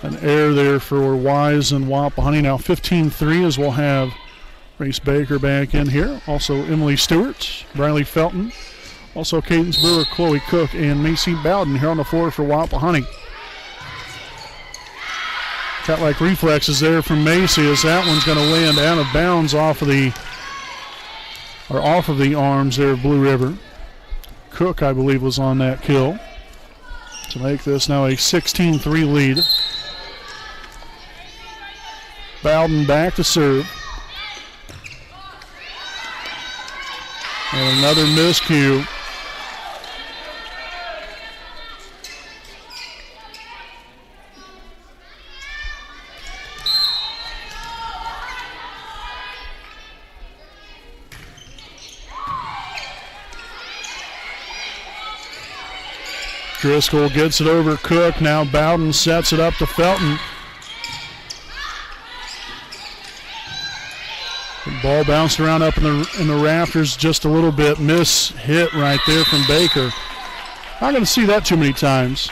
an error there for Wise and Wapahani. Now 15-3, as we'll have Reese Baker back in here. Also Emily Stewart, Briley Felton, also Cadence Brewer, Chloe Cook, and Macy Bowden here on the floor for Wapahani. Cat-like reflexes there from Macy, as that one's going to land out of bounds off of the arms there of Blue River. Cook, I believe, was on that kill to make this now a 16-3 lead. Bowden back to serve. And another miscue. Driscoll gets it over Cook. Now Bowden sets it up to Felton. The ball bounced around up in the rafters just a little bit. Miss hit right there from Baker. Not going to see that too many times.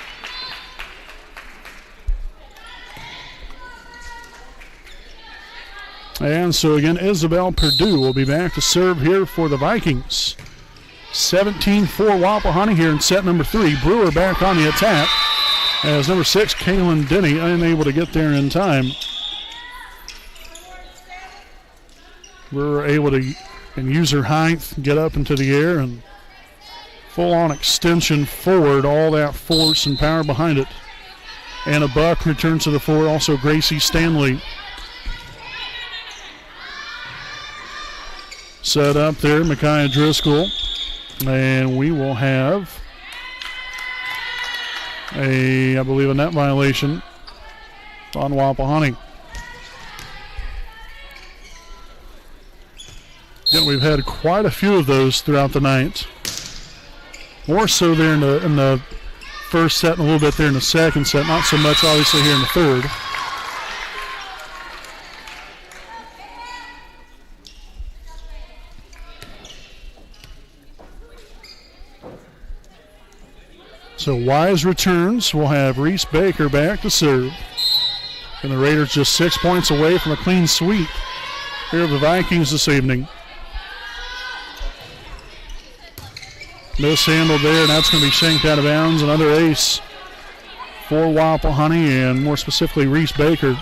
And so again, Isabel Purdue will be back to serve here for the Vikings. 17-4 Wapahani here in set number 3. Brewer back on the attack as number 6, Kaylin Denny, unable to get there in time. Brewer able to use her height, get up into the air, and full-on extension forward, all that force and power behind it. Anna Buck returns to the floor, also Gracie Stanley. Set up there, Micaiah Driscoll. And we will have I believe, a net violation on Wapahani. Again, we've had quite a few of those throughout the night. More so there in the first set and a little bit there in the second set. Not so much, obviously, here in the third. So Wise returns. We'll have Reese Baker back to serve. And the Raiders just 6 points away from a clean sweep here of the Vikings this evening. Mishandled there, and that's going to be shanked out of bounds. Another ace for Wapahani, and more specifically Reese Baker.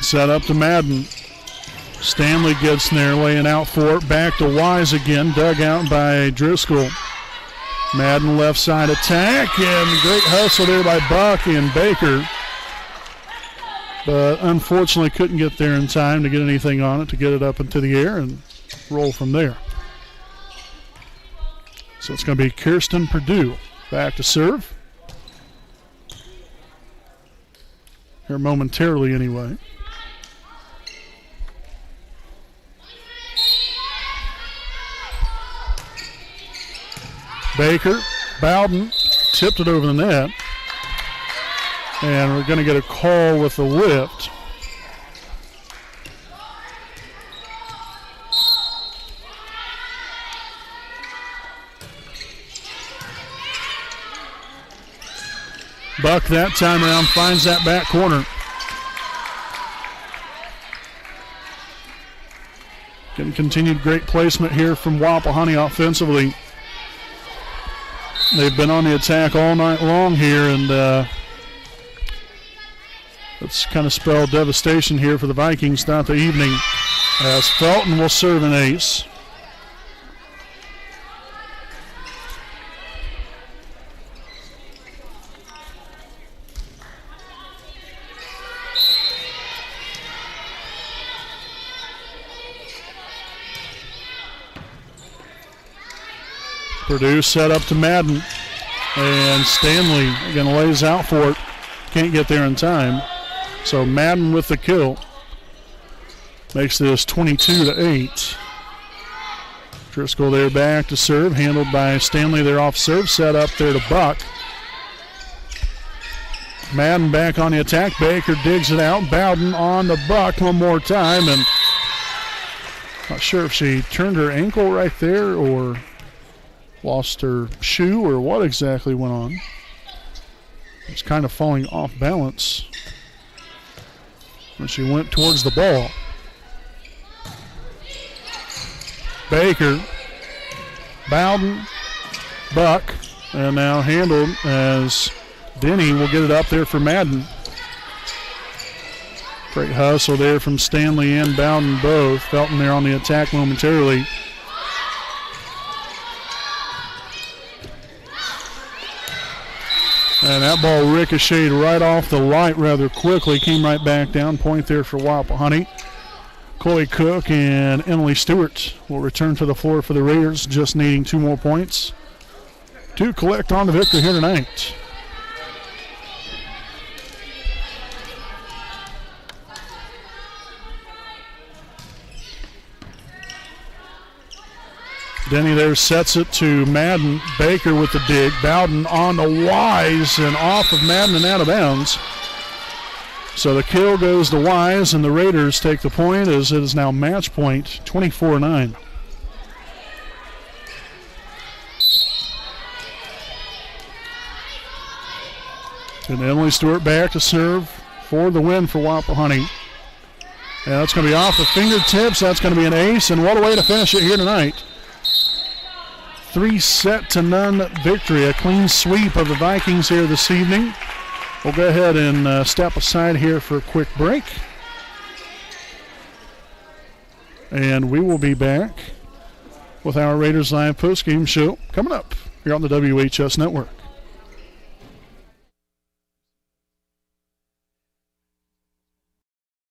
Set up to Madden. Stanley gets in there, laying out for it. Back to Wise again, dug out by Driscoll. Madden left side attack, and great hustle there by Buck and Baker. But unfortunately couldn't get there in time to get anything on it, to get it up into the air and roll from there. So it's going to be Kirsten Purdue back to serve. Here momentarily anyway. Baker Bowden tipped it over the net. And we're going to get a call with the lift. Buck that time around finds that back corner. Getting continued great placement here from Wapahani offensively. They've been on the attack all night long here, and it's kind of spelled devastation here for the Vikings throughout the evening, as Felton will serve an ace. Purdue set up to Madden, and Stanley again lays out for it. Can't get there in time. So Madden with the kill. Makes this 22-8. Driscoll there back to serve, handled by Stanley there off serve, set up there to Buck. Madden back on the attack. Baker digs it out. Bowden on the Buck one more time, and not sure if she turned her ankle right there or lost her shoe or what exactly went on. It's kind of falling off balance when she went towards the ball. Baker, Bowden, Buck, and now handled as Denny will get it up there for Madden. Great hustle there from Stanley and Bowden both. Felton there on the attack momentarily. And that ball ricocheted right off the light rather quickly. Came right back down. Point there for Wapahani. Chloe Cook and Emily Stewart will return to the floor for the Raiders, just needing 2 more points to collect on the victory here tonight. Denny there sets it to Madden. Baker with the dig. Bowden on the Wise and off of Madden and out of bounds. So the kill goes to Wise, and the Raiders take the point as it is now match point, 24-9. And Emily Stewart back to serve for the win for Wapahani. And that's going to be off the fingertips. That's going to be an ace, and what a way to finish it here tonight. 3-0 victory, a clean sweep of the Vikings here this evening. We'll go ahead and step aside here for a quick break. And we will be back with our Raiders Live postgame show coming up here on the WHS Network.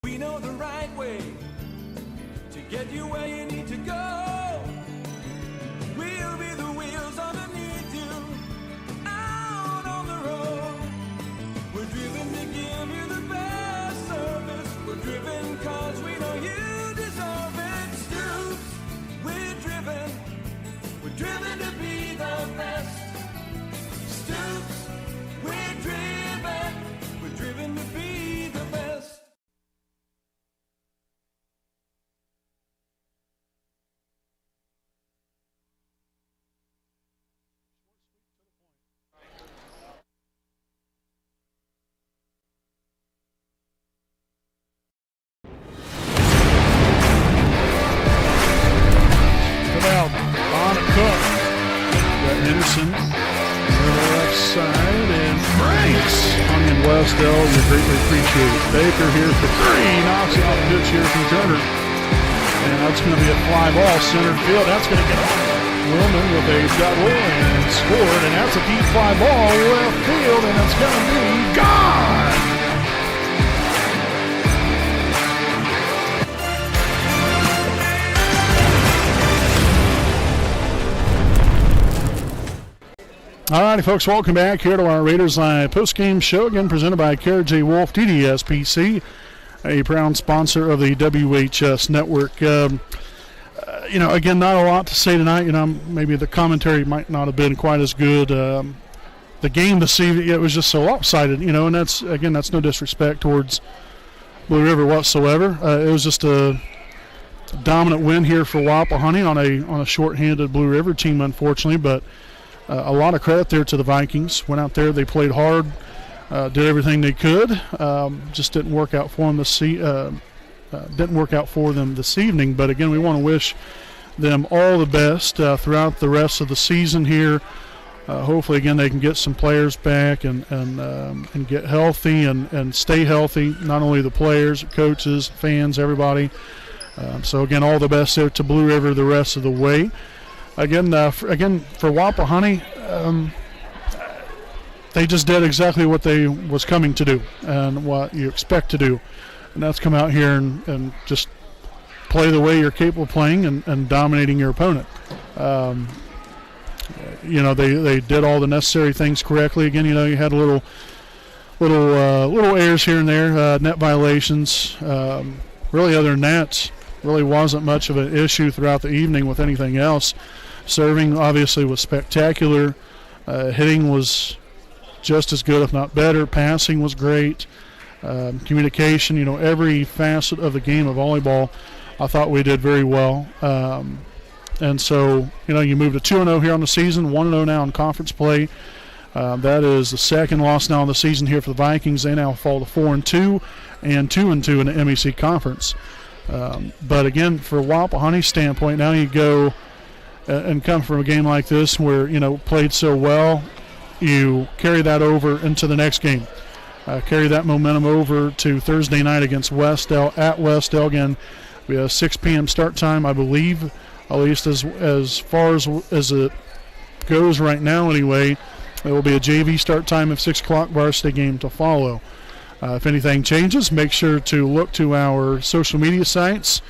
We know the right way to get you where you need to go. We'll be the wheels underneath you, out on the road. We're driven to give you the best service. We're driven cause we know you deserve it. Stoops, we're driven to be the best. Stoops, we're driven to be the best. Henderson to the left side, and Franks hung in Westell. We greatly appreciate it. Baker here for 3, knocks it off pitch here from Turner. And that's going to be a fly ball, center field. That's going to get Wilman with a double and scored, and that's a deep fly ball left field, and it's going to be gone. All righty, folks, welcome back here to our Raiders Live postgame show, again presented by Kara J. Wolf, TDSPC, a proud sponsor of the WHS Network. Again, not a lot to say tonight. Maybe the commentary might not have been quite as good. The game this evening, it was just so lopsided, and that's no disrespect towards Blue River whatsoever. It was just a dominant win here for Wapahani on a short-handed Blue River team, unfortunately, but a lot of credit there to the Vikings. Went out there, they played hard, did everything they could. Just didn't work out for them this evening. But again, we want to wish them all the best throughout the rest of the season here. Hopefully, again, they can get some players back and get healthy and stay healthy. Not only the players, coaches, fans, everybody. So again, all the best there to Blue River the rest of the way. Again, for Wapahani, they just did exactly what they was coming to do and what you expect to do, and that's come out here and just play the way you're capable of playing and dominating your opponent. They did all the necessary things correctly. Again, you had little errors here and there, net violations. Really, other than that, really wasn't much of an issue throughout the evening with anything else. Serving obviously was spectacular. Hitting was just as good, if not better. Passing was great. Communication, every facet of the game of volleyball, I thought we did very well. And so, you moved to 2-0 here on the season, 1-0 now in conference play. That is the second loss now in the season here for the Vikings. They now fall to 4-2 and 2-2 in the MEC conference. But again, for Wapahani's standpoint, now you go and come from a game like this where, played so well, you carry that over into the next game. Carry that momentum over to Thursday night against Westdale at Westdale. Again, we have a 6 p.m. start time, I believe, at least as far as it goes right now anyway. It will be a JV start time of 6 o'clock, varsity game to follow. If anything changes, make sure to look to our social media sites.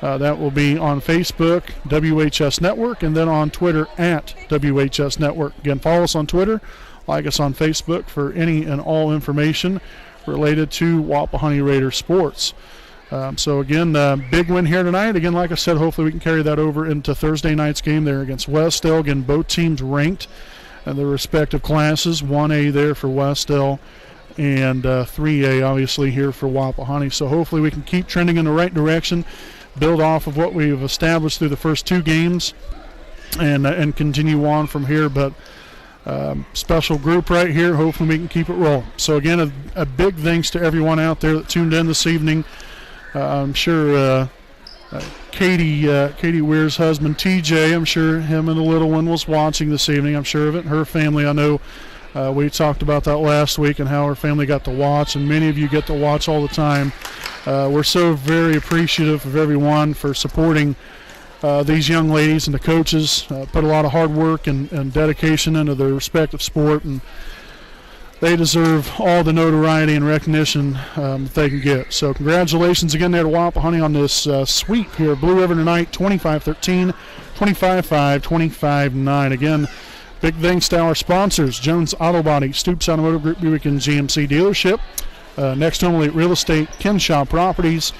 That will be on Facebook, WHS Network, and then on Twitter at WHS Network. Again, follow us on Twitter, like us on Facebook for any and all information related to Wapahani Raider sports. So again, big win here tonight. Again, like I said, hopefully we can carry that over into Thursday night's game there against Westdale. Again, both teams ranked in their respective classes. 1A there for Westdale and 3A obviously here for Wapahani. So hopefully we can keep trending in the right direction, build off of what we've established through the first 2 games, and continue on from here. But special group right here. Hopefully we can keep it rolling. So again, a big thanks to everyone out there that tuned in this evening. I'm sure Katie Weir's husband, TJ, I'm sure him and the little one was watching this evening. I'm sure of it. Her family, I know we talked about that last week and how her family got to watch, and many of you get to watch all the time. We're so very appreciative of everyone for supporting these young ladies and the coaches. Put a lot of hard work and dedication into their respective sport, and they deserve all the notoriety and recognition that they can get. So congratulations again there to Wapahani on this sweep here. Blue River tonight, 25-13, 25-5, 25-9. Again, big thanks to our sponsors, Jones Auto Body, Stoops Automotive Group, Buick and GMC Dealership, Next Home Elite Real Estate, Kenshaw Properties,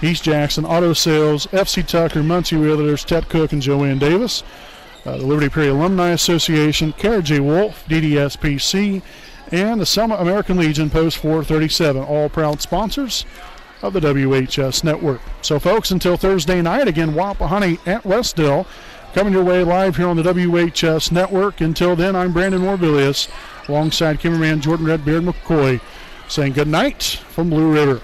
East Jackson Auto Sales, FC Tucker, Muncie Realtors, Ted Cook and Joanne Davis, the Liberty Prairie Alumni Association, Kara J. Wolf, DDSPC, and the Selma American Legion Post 437, all proud sponsors of the WHS Network. So, folks, until Thursday night, again, Wapahani at Westdale, coming your way live here on the WHS Network. Until then, I'm Brandon Morbilius, alongside cameraman Jordan Redbeard McCoy, saying good night from Blue River.